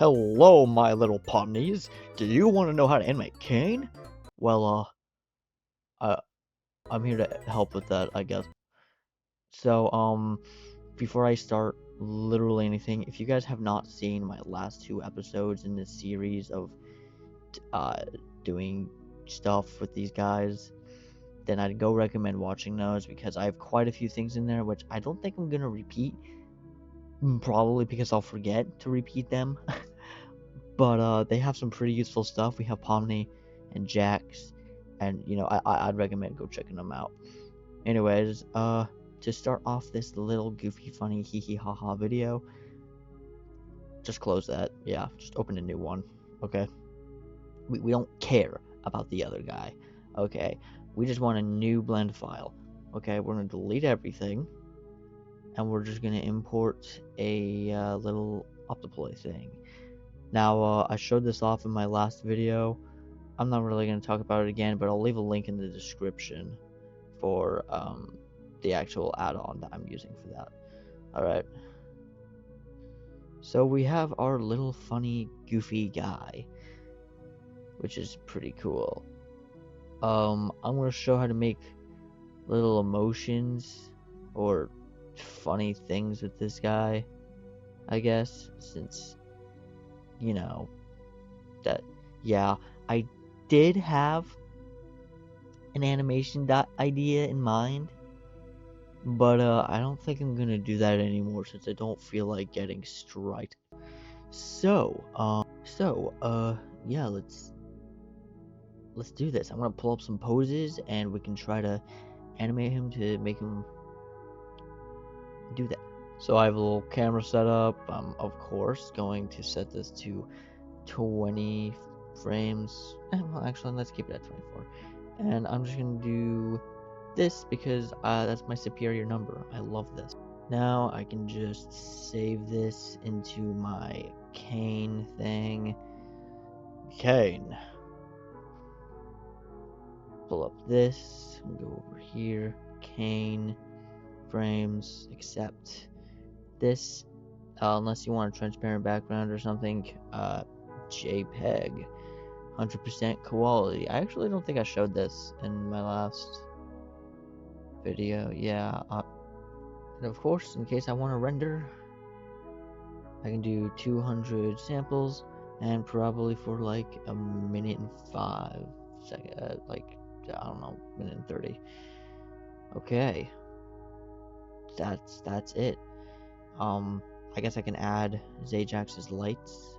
Hello, my little ponies. Do you want to know how to animate Caine? Well, I'm here to help with that, I guess. So, before I start literally anything, if you guys have not seen my last 2 episodes in this series of, doing stuff with these guys, then I'd go recommend watching those because I have quite a few things in there which I don't think I'm gonna repeat. Probably because I'll forget to repeat them. But they have some pretty useful stuff. We have Pomni and Jax, and I'd recommend go checking them out. Anyways, to start off this little goofy, funny, hee hee ha ha video, just close that. Yeah, just open a new one. Okay. We don't care about the other guy. Okay. We just want a new blend file. Okay. We're gonna delete everything, and we're just gonna import a little optiploy thing. Now, I showed this off in my last video. I'm not really going to talk about it again, but I'll leave a link in the description for the actual add-on that I'm using for that. Alright. So we have our little funny, goofy guy, which is pretty cool. I'm going to show how to make little emotions or funny things with this guy, I guess, since that, yeah, I did have an animation idea in mind, but I don't think I'm gonna do that anymore since I don't feel like getting striked. So yeah, let's do this. I'm gonna pull up some poses and we can try to animate him to make him do that. So I have a little camera set up. I'm of course going to set this to 20 frames. Well, actually, let's keep it at 24. And I'm just gonna do this because that's my superior number. I love this. Now I can just save this into my Caine thing. Caine. Pull up this. Go over here. Caine. Frames. Accept this. Unless you want a transparent background or something. JPEG. 100% quality. I actually don't think I showed this in my last video. Yeah. And of course, in case I want to render, I can do 200 samples, and probably for like a minute and 5 seconds, like I don't know, minute and 30. Okay. That's it. I guess I can add Zayjax's lights.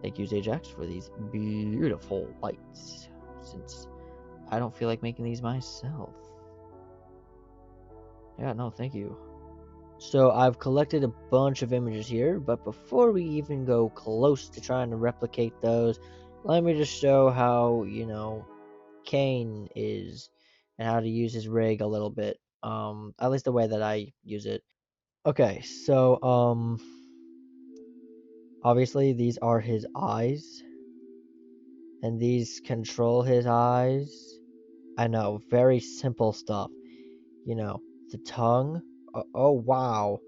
Thank you, Zayjax, for these beautiful lights, since I don't feel like making these myself. Yeah, no, thank you. So I've collected a bunch of images here, but before we even go close to trying to replicate those, let me just show how, Caine is and how to use his rig a little bit. At least the way that I use it. Okay, so obviously these are his eyes, and these control his eyes. I know, very simple stuff. The tongue. Oh wow.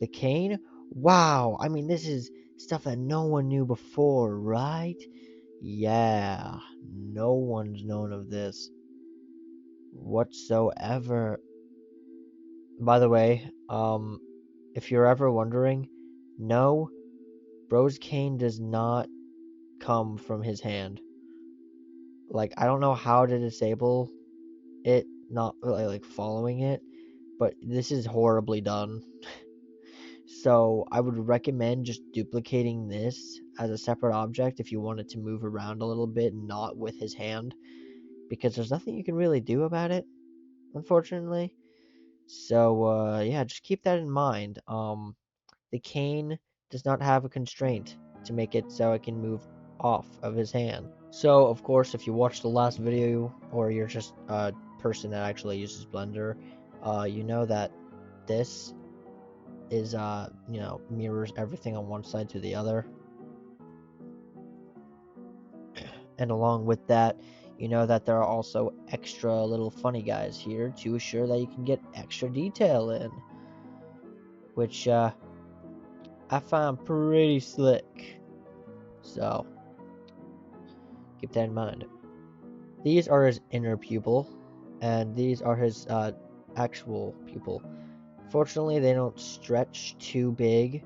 The cane. Wow. I mean, this is stuff that no one knew before, right? Yeah. No one's known of this whatsoever. By the way, if you're ever wondering, no, Bro's cane does not come from his hand. Like, I don't know how to disable it, not like following it, but this is horribly done. So I would recommend just duplicating this as a separate object if you wanted to move around a little bit, not with his hand, because there's nothing you can really do about it, unfortunately. So yeah, just keep that in mind. The cane does not have a constraint to make it so it can move off of his hand. So of course, if you watched the last video, or you're just a person that actually uses Blender, you know that this is mirrors everything on one side to the other, and along with that, you know that there are also extra little funny guys here to assure that you can get extra detail in, which I find pretty slick. So, keep that in mind. These are his inner pupil, and these are his actual pupil. Fortunately, they don't stretch too big.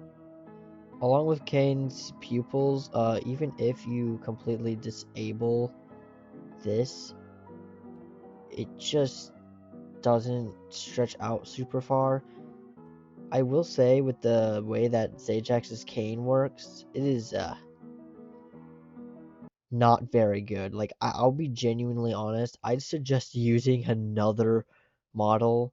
Along with Caine's pupils, even if you completely disable this, it just doesn't stretch out super far. I will say, with the way that Zayjax's Caine works, it is not very good. Like, I'll be genuinely honest, I'd suggest using another model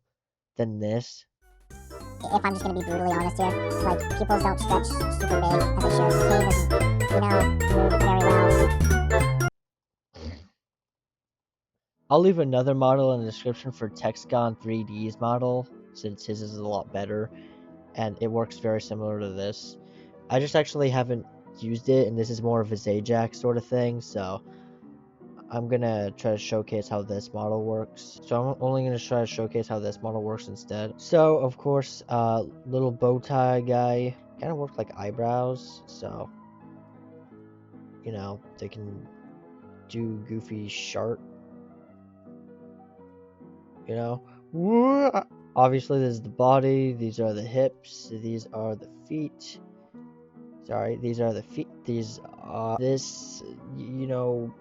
than this. If I'm just gonna be brutally honest here, like, pupils don't stretch super big as they should. Caine doesn't, move very well. I'll leave another model in the description for Texcon 3D's model, since his is a lot better, and it works very similar to this. I just actually haven't used it, and this is more of a Zayjax sort of thing, so I'm gonna try to showcase how this model works. So I'm only gonna try to showcase how this model works instead. So, of course, little bow tie guy kind of works like eyebrows, so, you know, they can do goofy sharp, you know. Obviously, this is the body, these are the hips, these are the feet. Sorry, these are the feet, these are this, you know,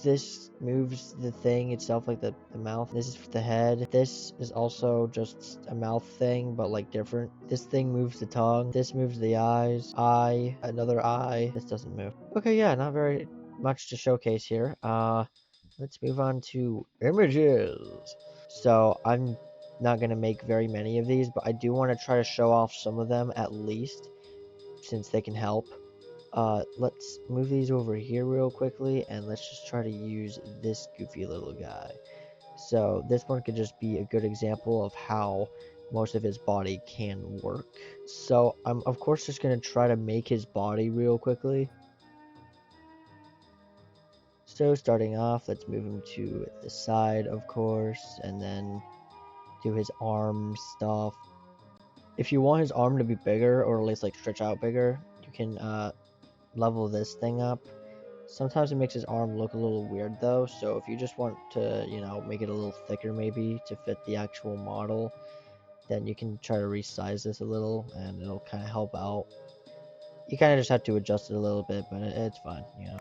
this moves the thing itself, like the mouth. This is the head. This is also just a mouth thing, but like different. This thing moves the tongue. This moves the eyes. Eye, another eye. This doesn't move. Okay, yeah, not very much to showcase here. Let's move on to images. So I'm not gonna make very many of these, but I do want to try to show off some of them at least, since they can help. Let's move these over here real quickly, and let's just try to use this goofy little guy. So this one could just be a good example of how most of his body can work. So I'm of course just going to try to make his body real quickly. So starting off, let's move him to the side, of course, and then do his arm stuff. If you want his arm to be bigger, or at least like stretch out bigger, you can level this thing up. Sometimes it makes his arm look a little weird though, so if you just want to, you know, make it a little thicker maybe to fit the actual model, then you can try to resize this a little and it'll kind of help out. You kind of just have to adjust it a little bit, but it's fine, you know.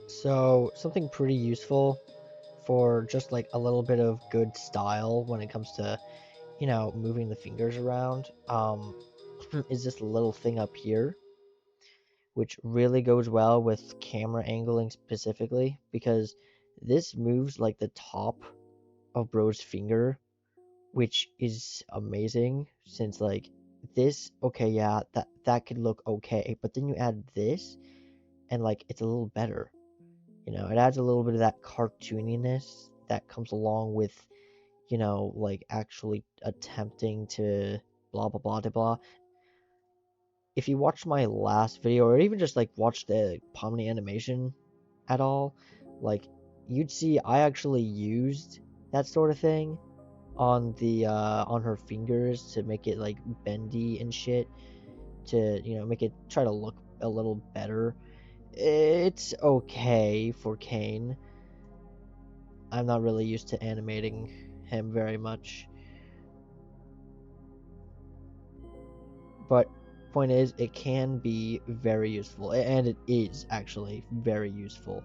So something pretty useful for just like a little bit of good style when it comes to, you know, moving the fingers around, is this little thing up here, which really goes well with camera angling specifically, because this moves like the top of bro's finger, which is amazing, since like this, okay, yeah, that could look okay, but then you add this and like it's a little better, you know. It adds a little bit of that cartooniness that comes along with, you know, like actually attempting to blah blah blah blah blah. If you watch my last video, or even just like watch the Pomni animation at all, like you'd see I actually used that sort of thing on the on her fingers to make it like bendy and shit, to, you know, make it try to look a little better. It's okay for Caine. I'm not really used to animating him very much, but point is, it can be very useful, and it is actually very useful,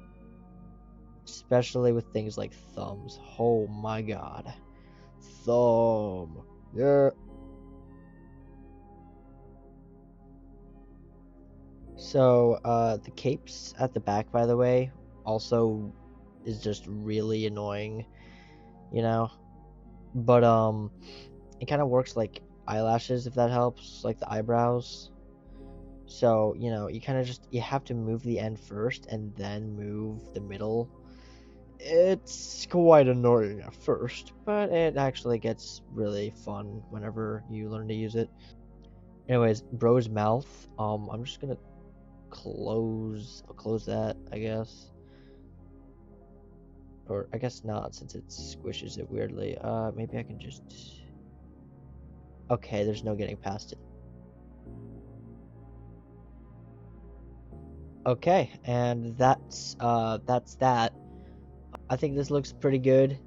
especially with things like thumbs. Oh my god, thumb, yeah. So the capes at the back, by the way, also is just really annoying, you know, but it kind of works like eyelashes, if that helps, like the eyebrows. So, you know, you kind of just, you have to move the end first and then move the middle. It's quite annoying at first, but it actually gets really fun whenever you learn to use it. Anyways, bro's mouth, I'm just gonna I'll close that, I guess. Or I guess not, since it squishes it weirdly. Maybe I can just... Okay, there's no getting past it. Okay, and that's that. I think this looks pretty good,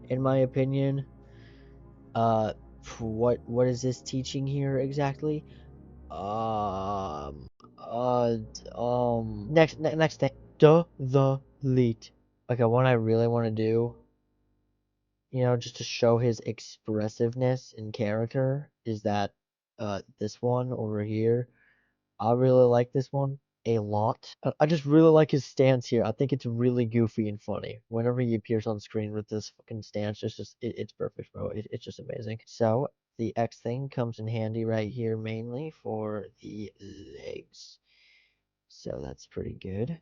in my opinion. Uh, what is this teaching here exactly? Um, next thing. Delete. Okay, what I really want to do, just to show his expressiveness in character, is that, this one over here. I really like this one a lot. I just really like his stance here. I think it's really goofy and funny. Whenever he appears on screen with this fucking stance, it's perfect, bro. It's just amazing. So the X thing comes in handy right here, mainly for the legs. So that's pretty good.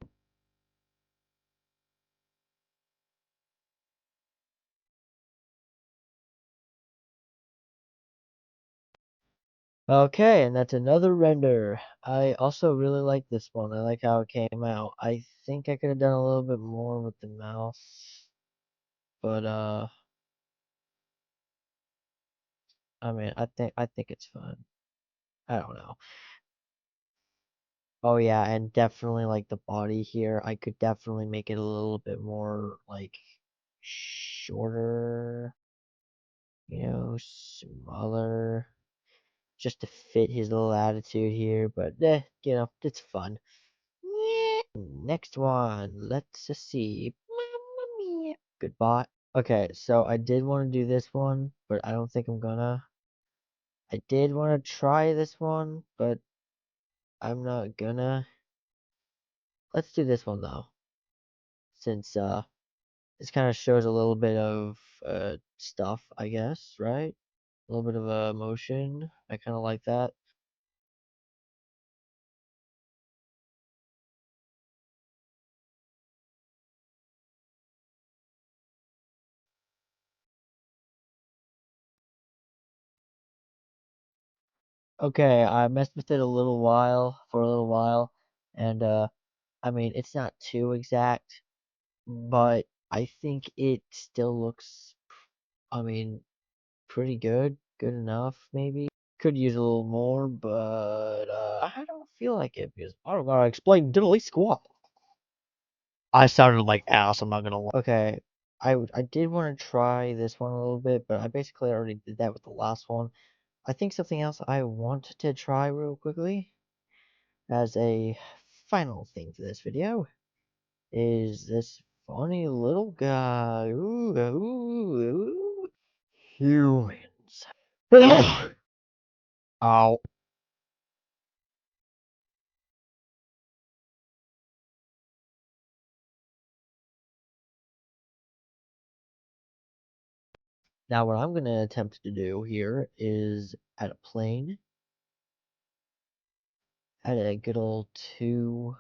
Okay, and that's another render. I also really like this one. I like how it came out. I think I could have done a little bit more with the mouth, but I mean, I think it's fun. I don't know. Oh yeah, and definitely like the body here, I could definitely make it a little bit more like shorter, smaller, just to fit his little attitude here, but it's fun. Next one, let's just see. Mamma mia. Goodbye. Okay, so I did want to do this one, but I don't think I'm gonna. I did want to try this one, but I'm not gonna. Let's do this one though, since this kind of shows a little bit of stuff, I guess, right? A little bit of emotion. I kind of like that. Okay, I messed with it for a little while, and I mean, it's not too exact, but I think it still looks, I mean, pretty good, good enough, maybe. Could use a little more, but I don't feel like it because I don't gotta explain diddly squat. I sounded like ass, I'm not gonna lie. Okay, I did want to try this one a little bit, but I basically already did that with the last one. I think something else I want to try real quickly as a final thing for this video is this funny little guy. Ooh, humans. Ow. Now what I'm gonna attempt to do here is add a plane, add a good old 2,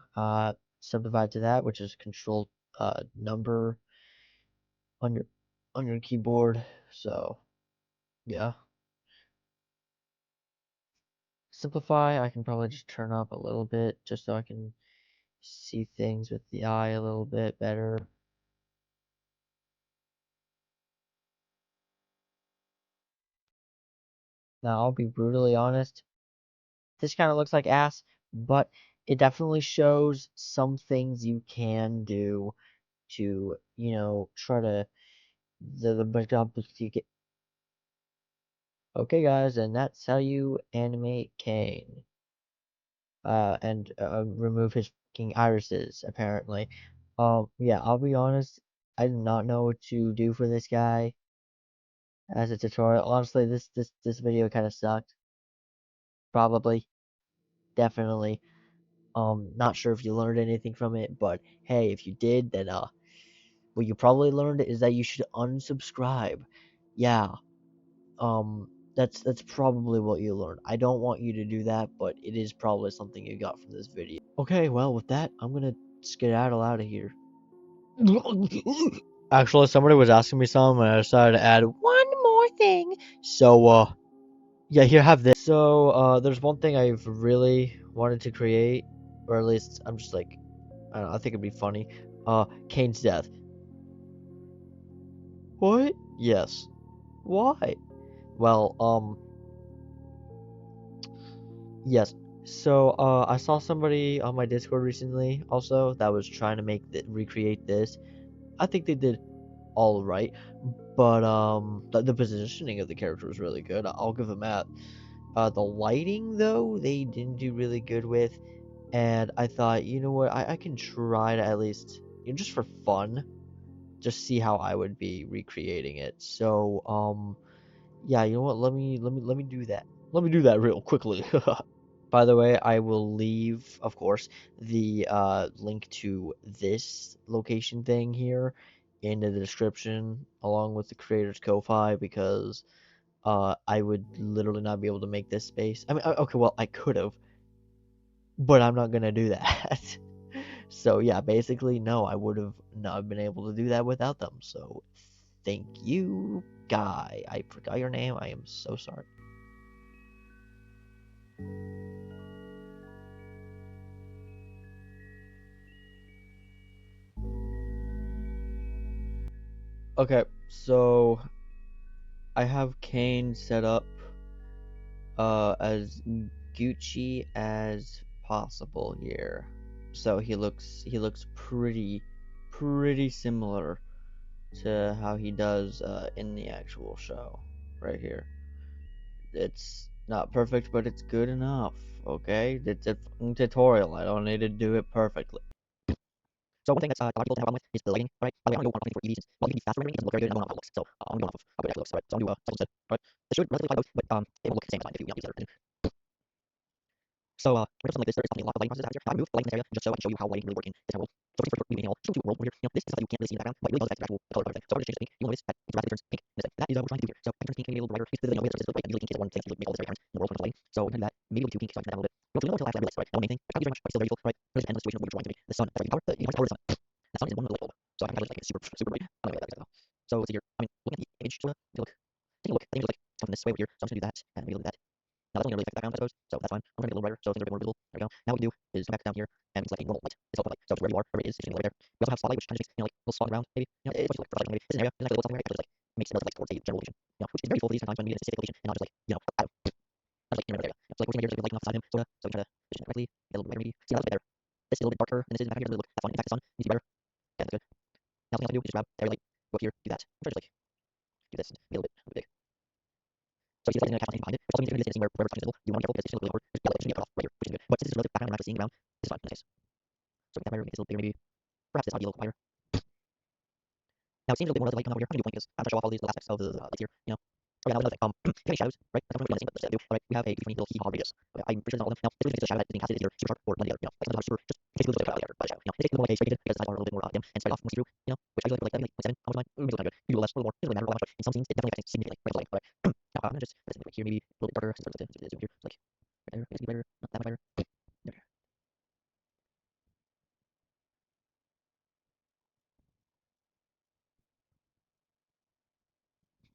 subdivide to that, which is control number on your keyboard. So yeah. Simplify, I can probably just turn up a little bit just so I can see things with the eye a little bit better. Now I'll be brutally honest, this kind of looks like ass, but it definitely shows some things you can do to, try to you get. Okay guys, and that's how you animate Caine. And remove his fucking irises, apparently. Yeah, I'll be honest, I do not know what to do for this guy as a tutorial. Honestly, this video kind of sucked. Probably, definitely. Not sure if you learned anything from it, but hey, if you did, then what you probably learned is that you should unsubscribe. Yeah, that's probably what you learned. I don't want you to do that, but it is probably something you got from this video. Okay, well, with that, I'm gonna skedaddle out of here. Actually, somebody was asking me something, and I decided to add one more thing. So, yeah, here, have this. So, there's one thing I've really wanted to create, or at least I'm just like, I don't know, I think it'd be funny. Caine's death. What? Yes. Why? Well, yes. So, I saw somebody on my Discord recently also that was trying to recreate this. I think they did all right, but the positioning of the character was really good. I'll give them that. The lighting though, they didn't do really good with, and I thought, you know what, I can try to at least, just for fun, just see how I would be recreating it. So, yeah, you know what? Let me do that. Let me do that real quickly. By the way, I will leave, of course, the link to this location thing here in the description, along with the creator's Ko-Fi, because I would literally not be able to make this space. I mean, okay, well, I could have, but I'm not gonna do that. So yeah, basically, no, I would have not been able to do that without them. So thank you, guy. I forgot your name. I am so sorry. Okay, so I have Caine set up as Gucci as possible here. So he looks pretty similar to how he does in the actual show right here. It's not perfect, but it's good enough. Okay, it's a tutorial. I don't need to do it perfectly. So one thing that's a lot of people have a problem with is the lighting. Right? By the way, I'm gonna go on for EVs. Well, even faster rendering doesn't look very good. And I don't know how it looks. So I'm going off of how good it looks. Right? So I'm gonna do cycle instead. Right? This should relatively high load, but it will look the same time if you use that. So, for something like this, there is definitely a lot of lighting processes out here. I removed the lighting in this area just so I can show you how lighting really works in this type of world. So, for moving all, just do a world over here. This is stuff you can't really see in the background, but it really does affect the actual color of everything. So, I'm going to change the pink. You'll notice that it drastically turns pink in this thing. That is what we're trying to do here. So, I can turn pink maybe a little brighter. It's the way this is white, and usually pink is the one thing that make all this very apparent in the world when it's lighting. So, we're going to do that. Maybe we'll do pink so I can turn that a little bit. We don't know until after I realize, right? That one main thing. I can't use very much, but it's still very useful, right? It really depends on the situation of what you're drawing to me. The sun, that's our power. You know, power of the sun. The sun is one of the light bulb. So, I can calculate like it's super bright. I don't know what that is though. So, let's see here. I mean, looking at the image, sort of, take a look. I think it's like something this way over here. So, I'm just going to do that, and maybe a little bit that. Now that's only really affect the background, I suppose. So that's fine. I'm gonna get a little brighter, so things are a bit more visible. There we go. Now what we do is come back down here and we select a normal light. It's open light. So wherever you are, wherever it is, it's just right there. We also have spotlight, which kind of makes, like little spot around, maybe. It's what you like for lighting, maybe. This is an area, there's like a little something right actually like makes it relative like towards a general illusion. Which is very useful for these sometimes when we get in a specific illusion and not just like, I don't like in another area. So like we're here, there's like light enough beside him, sorta. So we try to position it correctly, get a little bit brighter maybe. See now that's a bit better. This is a little bit darker than this is in the back here, doesn't look that fun. In fact, the sun needs to be brighter. Yeah, that's good. Now something else I do is just grab the area light, go up here, do that. I'm trying to just like do this and be a little bit big. So you see the light in the behind it, which also means you're going to see wherever it's visible. You want to be careful because it's just a little bit over. Just get it off right here, which is good. But since this is relative background, we're not actually seeing the ground. This is fine, nice. So we can make this a little bigger, maybe. Perhaps this ought to be a little higher. Now it seems a little bit more like light coming over here. I'm going to do point because I'm trying to show off all these little aspects of the lights here. Okay, now another thing. If you have any shadows, right? That's what we're doing, but do. Alright, we have a funny little keyhog radius. Okay, I'm pretty sure that's all of them. Now, this is a shadow that is being casted is either super sharp or none of the other. Like sometimes super, just basically looks like a shadow. In this case, it's more like a straight because the sides are a little bit more dim and spread off more see through. Which I usually like 0.7. How much mine? Maybe it's not good. You do less, a little more. It doesn't really matter how much. In some scenes, it definitely affects significantly. Right, like, alright. Now I'm gonna just put this in here, maybe a little bit darker. Since it's here, like right there, basically brighter, not that much brighter. There.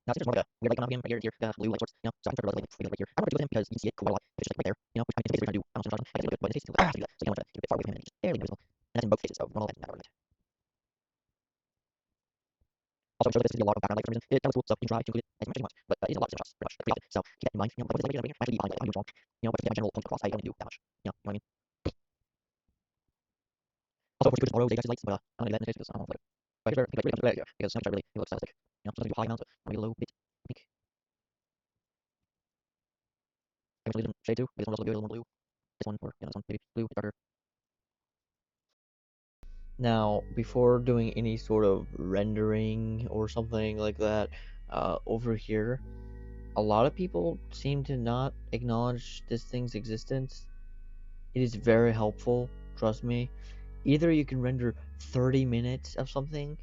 Now, since there's more like a weird light coming out right here, the blue light source, so I can start relating right here. I don't want to do with him because you can see it quite a lot. It's just like right there, which I think is trying to do. I don't know what I'm trying to do, but in this case, I have to do that. So you want to keep it far away from him and just barely visible. And that's in both cases, so normal and not normal. Also, I'm sure that this is a lot of background light for some reason. It looks cool, so you can try to include it as much as you want, but it is a lot of shots, pretty much, pretty often. So keep that in mind. Like what is the light actually behind it? I'm doing wrong. But if you have a general point across, I don't need to do that much. You know what I mean? Also, of course, you could just borrow Zayjax's lights, but I'm gonna do that in this case because I don't know. But here's where I think like really comes to play, because Snapchat really it looks stylistic. Sometimes you do high amounts, maybe a low bit. I think I can leave them shade too, because one also good, a little more blue. This one or this one, maybe blue, a bit darker. Now, before doing any sort of rendering or something like that, over here, a lot of people seem to not acknowledge this thing's existence. It is very helpful, trust me. Either you can render 30 minutes of something,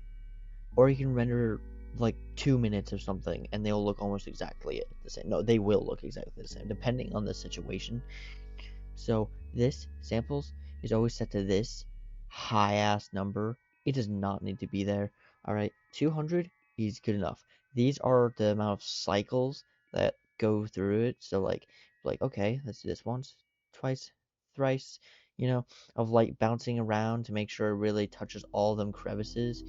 or you can render like 2 minutes of something, and they'll look almost exactly the same. No, they will look exactly the same, depending on the situation. So this samples is always set to this high ass number. It does not need to be there. Alright, 200 is good enough. These are the amount of cycles that go through it. So like okay, let's do this once, twice, thrice, of light bouncing around to make sure it really touches all them crevices,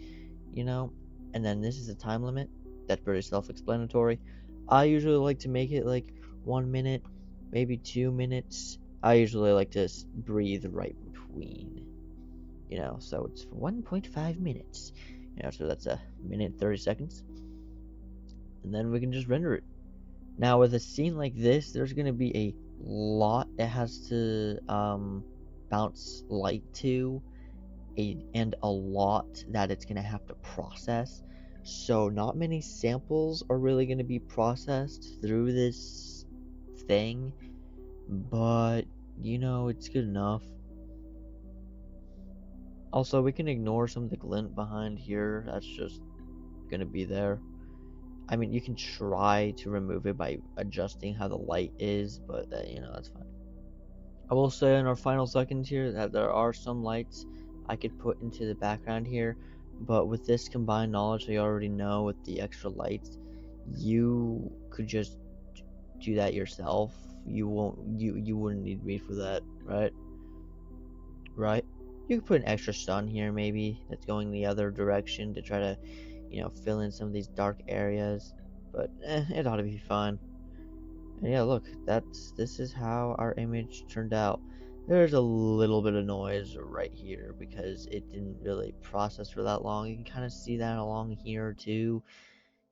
and then this is the time limit. That's pretty self-explanatory. I usually like to make it like 1 minute, maybe 2 minutes. I usually like to breathe right between, so it's 1.5 minutes. So that's a minute 30 seconds. And then we can just render it. Now with a scene like this, there's gonna be a lot it has to bounce light to, and a lot that it's gonna have to process. So not many samples are really gonna be processed through this thing, but it's good enough. Also, we can ignore some of the glint behind here. That's just gonna be there. I mean, you can try to remove it by adjusting how the light is, but that's fine. I will say in our final seconds here that there are some lights I could put into the background here, but with this combined knowledge that you already know with the extra lights, you could just do that yourself. You wouldn't need me for that, right? Right? You could put an extra sun here maybe that's going the other direction to try to, fill in some of these dark areas, but it ought to be fine. And yeah, look, this is how our image turned out. There's a little bit of noise right here because it didn't really process for that long. You can kind of see that along here too.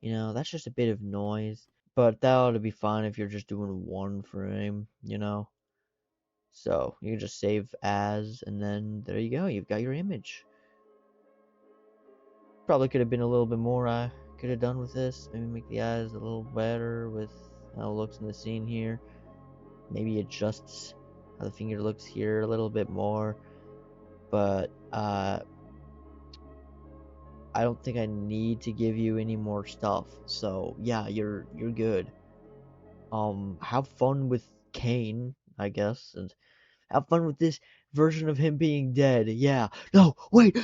That's just a bit of noise. But that ought to be fine if you're just doing one frame. So you can just save as, and then there you go. You've got your image. Probably could have been a little bit more I could have done with this. Maybe make the eyes a little better with how it looks in the scene here. Maybe adjusts how the finger looks here a little bit more, but I don't think I need to give you any more stuff. So yeah, you're good. Have fun with Caine, I guess, and have fun with this version of him being dead. Yeah. No, wait.